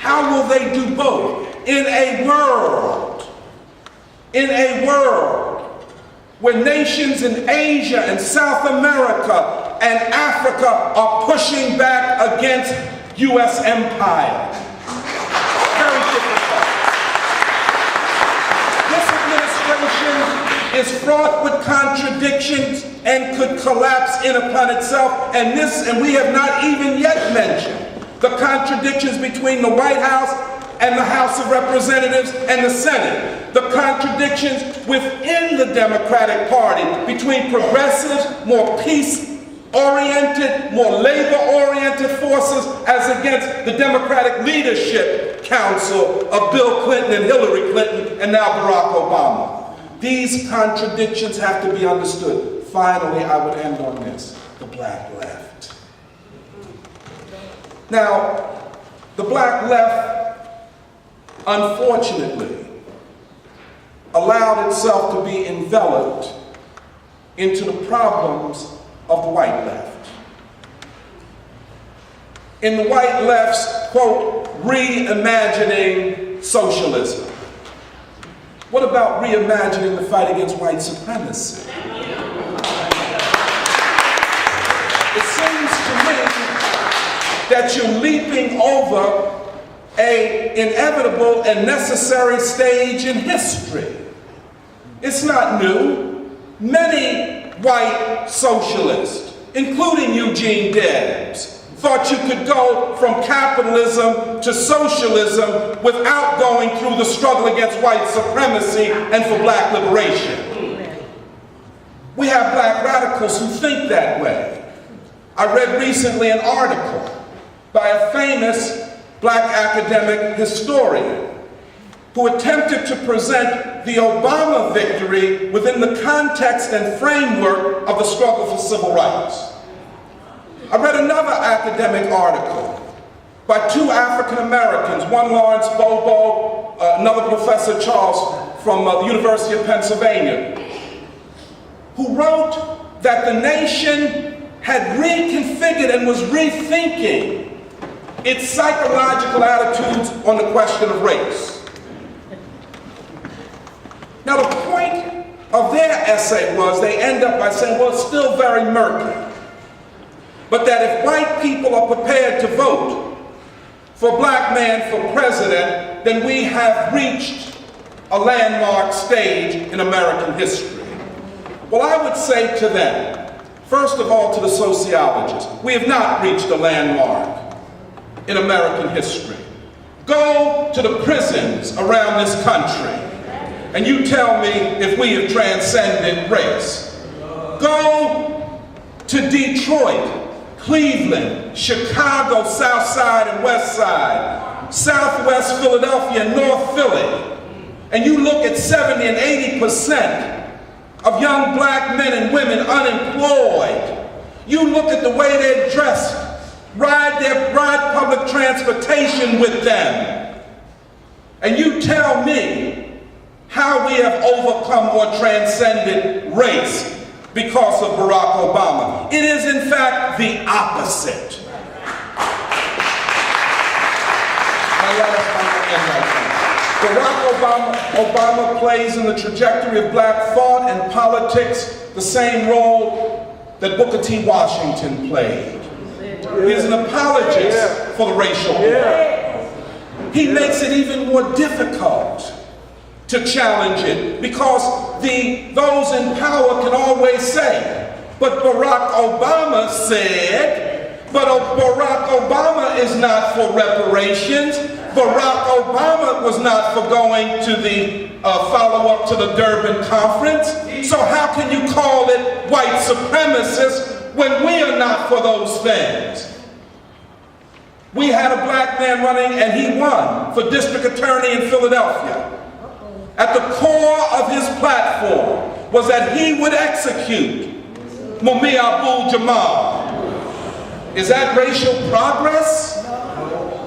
How will they do both? In a world where nations in Asia and South America and Africa are pushing back against U.S. empire. Very difficult. This administration is fraught with contradictions and could collapse in upon itself, and we have not even yet mentioned the contradictions between the White House and the House of Representatives and the Senate, the contradictions within the Democratic Party between progressives, more peace-oriented, more labor-oriented forces, as against the Democratic Leadership Council of Bill Clinton and Hillary Clinton and now Barack Obama. These contradictions have to be understood. Finally, I would end on this: the black left. Now, the black left, unfortunately, allowed itself to be enveloped into the problems of the white left. In the white left's, quote, reimagining socialism. What about reimagining the fight against white supremacy? It seems to me that you're leaping over an inevitable and necessary stage in history. It's not new. Many white socialists, including Eugene Debs, thought you could go from capitalism to socialism without going through the struggle against white supremacy and for black liberation. We have black radicals who think that way. I read recently an article by a famous black academic historian who attempted to present the Obama victory within the context and framework of the struggle for civil rights. I read another academic article by two African Americans, one Lawrence Bobo, another Professor Charles from the University of Pennsylvania, who wrote that the nation had reconfigured and was rethinking its psychological attitudes on the question of race. Now, the point of their essay was, they end up by saying, well, it's still very murky, but that if white people are prepared to vote for a black man for president, then we have reached a landmark stage in American history. Well, I would say to them, first of all, to the sociologists, we have not reached a landmark in American history. Go to the prisons around this country and you tell me if we have transcended race. Go to Detroit, Cleveland, Chicago, South Side and West Side, Southwest Philadelphia and North Philly, and you look at 70 and 80% of young black men and women unemployed. You look at the way they're dressed, ride public transportation with them, and you tell me how we have overcome or transcended race because of Barack Obama. It is in fact the opposite. Barack Obama plays in the trajectory of black thought and politics the same role that Booker T. Washington played. He is an apologist for the racial war. He makes it even more difficult to challenge it because those in power can always say, but Barack Obama said, but Barack Obama is not for reparations. Barack Obama was not for going to the follow-up to the Durban conference. So how can you call it white supremacist when we are not for those things? We had a black man running and he won for district attorney in Philadelphia. At the core of his platform was that he would execute Mumia Abu-Jamal. Is that racial progress?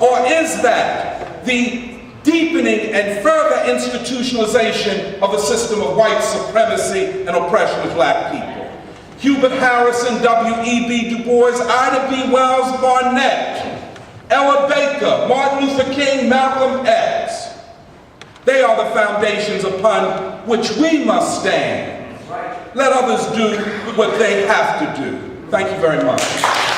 Or is that the deepening and further institutionalization of a system of white supremacy and oppression of black people? Hubert Harrison, W.E.B. Du Bois, Ida B. Wells Barnett Ella Baker, Martin Luther King, Malcolm X. They are the foundations upon which we must stand. Let others do what they have to do. Thank you very much.